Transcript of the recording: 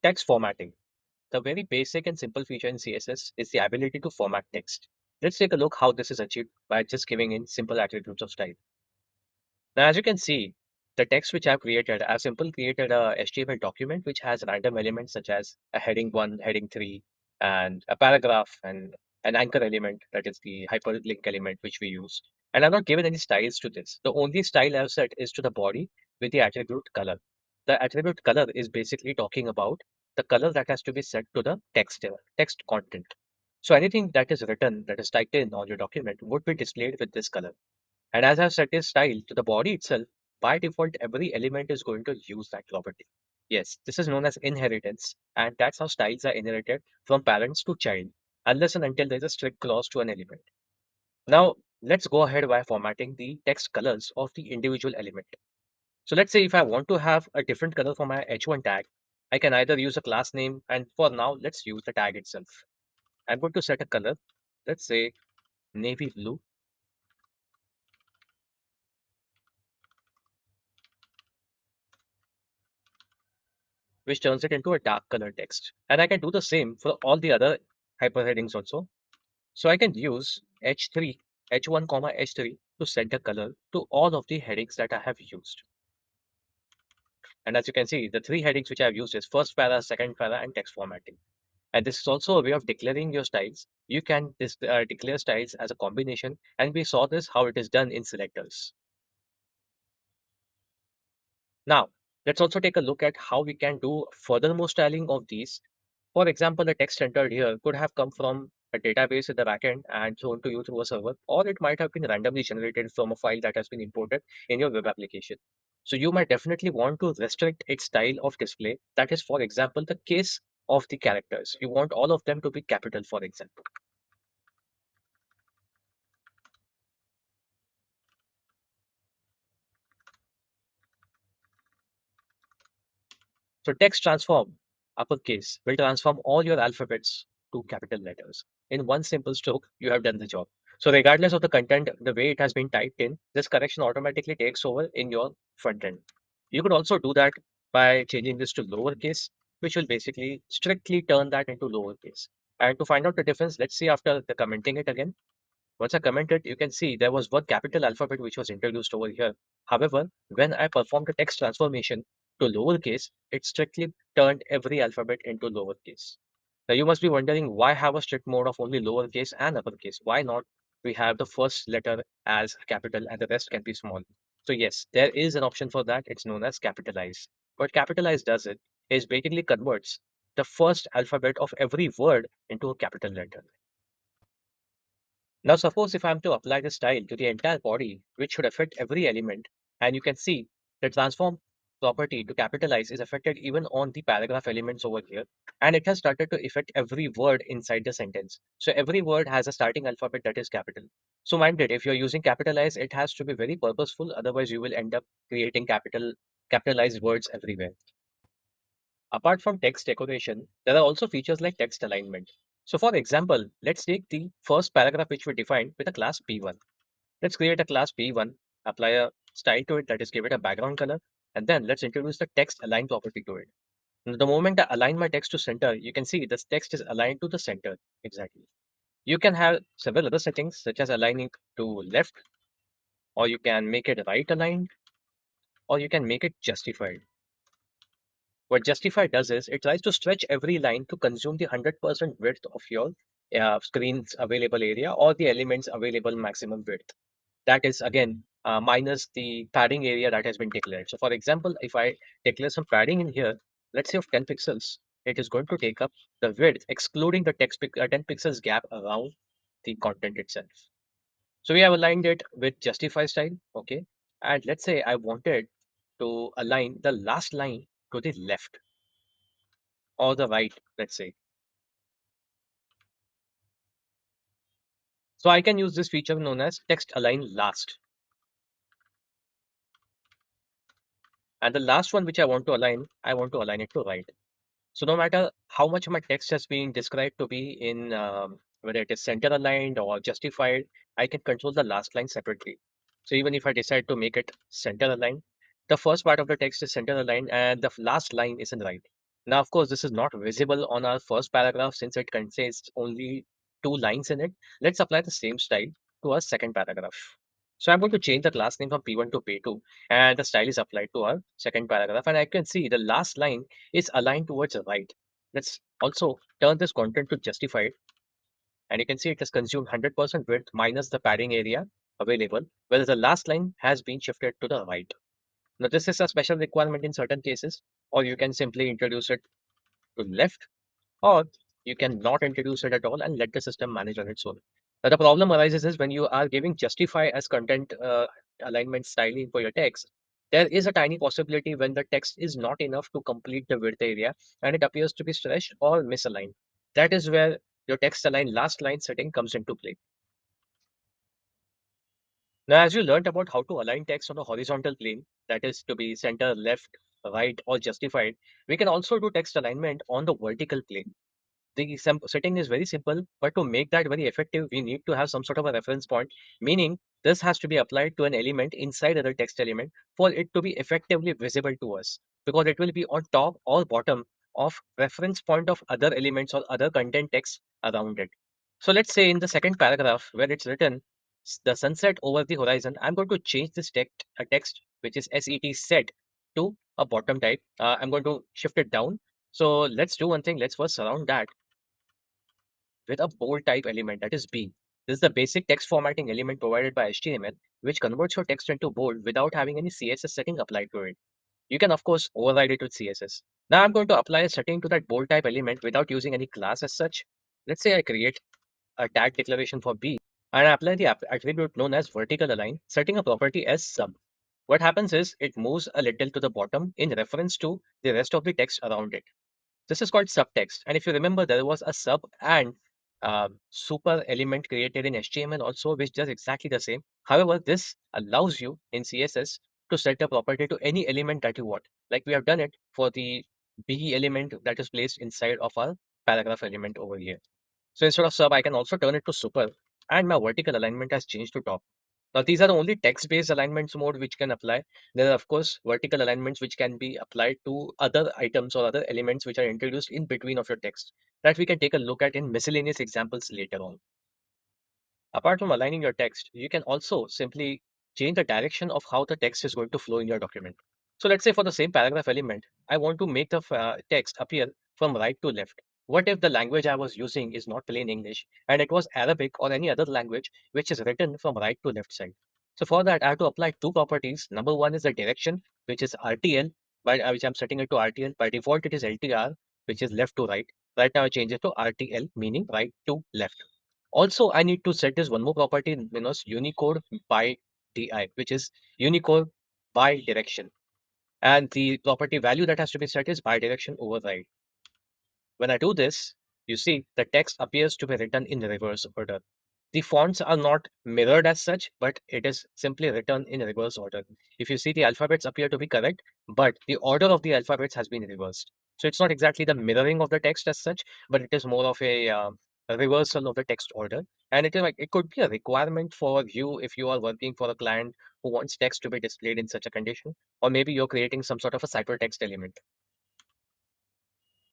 Text formatting. The very basic and simple feature in CSS is the ability to format text. Let's take a look how this is achieved by just giving in simple attributes of style. Now, as you can see, the text which I've simply created a HTML document which has random elements such as a heading 1, heading 3, and a paragraph and an anchor element, that is the hyperlink element which we use. And I've not given any styles to this. The only style I've set is to the body with the attribute color. The attribute color is basically talking about the color that has to be set to the text content. So anything that is written, that is typed in on your document would be displayed with this color. And as I've set this style to the body itself, by default, every element is going to use that property. Yes, this is known as inheritance, and that's how styles are inherited from parents to child, unless and until there's a strict clause to an element. Now, let's go ahead by formatting the text colors of the individual element. So let's say if I want to have a different color for my H1 tag, I can either use a class name, and for now, let's use the tag itself. I'm going to set a color, let's say navy blue, which turns it into a dark color text. And I can do the same for all the other hyperheadings also. So I can use H3, H1, H3 to set the color to all of the headings that I have used. And as you can see, the three headings which I have used is first para, second para, and text formatting. And this is also a way of declaring your styles. You can declare styles as a combination, and we saw this how it is done in selectors. Now, let's also take a look at how we can do furthermore styling of these. For example, the text entered here could have come from a database in the backend and shown to you through a server, or it might have been randomly generated from a file that has been imported in your web application. So you might definitely want to restrict its style of display. That is, for example, the case of the characters. You want all of them to be capital, for example. So text transform, uppercase, will transform all your alphabets to capital letters. In one simple stroke, you have done the job. So regardless of the content, the way it has been typed in, this correction automatically takes over in your front end. You could also do that by changing this to lowercase, which will basically strictly turn that into lowercase. And to find out the difference, let's see after the commenting it again. Once I commented, you can see there was one capital alphabet which was introduced over here. However, when I performed the text transformation to lowercase, it strictly turned every alphabet into lowercase. Now you must be wondering why have a strict mode of only lowercase and uppercase? Why not we have the first letter as capital and the rest can be small? So yes, there is an option for that. It's known as capitalize. What capitalize does it is basically converts the first alphabet of every word into a capital letter. Now, suppose if I'm to apply the style to the entire body, which should affect every element, and you can see the transform property to capitalize is affected even on the paragraph elements over here, and it has started to affect every word inside the sentence. So every word has a starting alphabet that is capital. So mind it, if you're using capitalize, it has to be very purposeful, otherwise you will end up creating capitalized words everywhere. Apart from text decoration, there are also features like text alignment. So for example, let's take the first paragraph which we defined with a class P1. Let's create a class P1, apply a style to it, that is give it a background color, and then let's introduce the text align property to it. Now, the moment I align my text to center, you can see this text is aligned to the center exactly. You can have several other settings such as aligning to left, or you can make it right aligned, or you can make it justified. What Justify does is it tries to stretch every line to consume the 100% width of your screen's available area or the element's available maximum width. That is again minus the padding area that has been declared. So for example, if I declare some padding in here, let's say of 10 pixels, it is going to take up the width excluding the 10 pixels gap around the content itself. So we have aligned it with justify style. Okay. And let's say I wanted to align the last line to the left or the right, let's say. So I can use this feature known as text align last. And the last one which I want to align it to right. So no matter how much my text has been described to be in whether it is center aligned or justified, I can control the last line separately. So even if I decide to make it center aligned, the first part of the text is center aligned and the last line is in right. Now, of course, this is not visible on our first paragraph since it contains only two lines in it. Let's apply the same style to our second paragraph. So I'm going to change the class name from P1 to P2, and the style is applied to our second paragraph. And I can see the last line is aligned towards the right. Let's also turn this content to justified, and you can see it has consumed 100% width minus the padding area available, whereas the last line has been shifted to the right. Now, this is a special requirement in certain cases, or you can simply introduce it to left, or you can not introduce it at all and let the system manage on its own. Now, the problem arises is when you are giving justify as content alignment styling for your text, there is a tiny possibility when the text is not enough to complete the width area and it appears to be stretched or misaligned. That is where your text align last line setting comes into play. Now, as you learned about how to align text on a horizontal plane, that is to be center, left, right, or justified, we can also do text alignment on the vertical plane. The setting is very simple, but to make that very effective, we need to have some sort of a reference point, meaning this has to be applied to an element inside other text element for it to be effectively visible to us, because it will be on top or bottom of reference point of other elements or other content text around it. So let's say in the second paragraph where it's written the sunset over the horizon, I'm going to change this text which is set to a bottom type. I'm going to shift it down. So let's do one thing. Let's first surround that with a bold type element, that is B. This is the basic text formatting element provided by HTML, which converts your text into bold without having any CSS setting applied to it. You can, of course, override it with CSS. Now I'm going to apply a setting to that bold type element without using any class as such. Let's say I create a tag declaration for B and I apply the attribute known as vertical align, setting a property as sub. What happens is it moves a little to the bottom in reference to the rest of the text around it. This is called subtext. And if you remember, there was a sub and super element created in HTML also, which does exactly the same. However, this allows you in CSS to set a property to any element that you want. Like we have done it for the B element that is placed inside of our paragraph element over here. So instead of sub, I can also turn it to super, and my vertical alignment has changed to top. Now, these are the only text-based alignments mode which can apply. There are, of course, vertical alignments which can be applied to other items or other elements which are introduced in between of your text that we can take a look at in miscellaneous examples later on. Apart from aligning your text, you can also simply change the direction of how the text is going to flow in your document. So let's say for the same paragraph element, I want to make the text appear from right to left. What if the language I was using is not plain English and it was Arabic or any other language which is written from right to left side? So for that, I have to apply two properties. Number one is the direction, which is RTL, which I'm setting it to RTL. By default, it is LTR, which is left to right. Right now, I change it to RTL, meaning right to left. Also, I need to set this one more property known as Unicode by DI, which is Unicode by direction. And the property value that has to be set is by direction override. When I do this, you see the text appears to be written in reverse order. The fonts are not mirrored as such, but it is simply written in reverse order. If you see, the alphabets appear to be correct, but the order of the alphabets has been reversed. So it's not exactly the mirroring of the text as such, but it is more of a reversal of the text order. And it is like it could be a requirement for you if you are working for a client who wants text to be displayed in such a condition, or maybe you're creating some sort of a ciphertext element.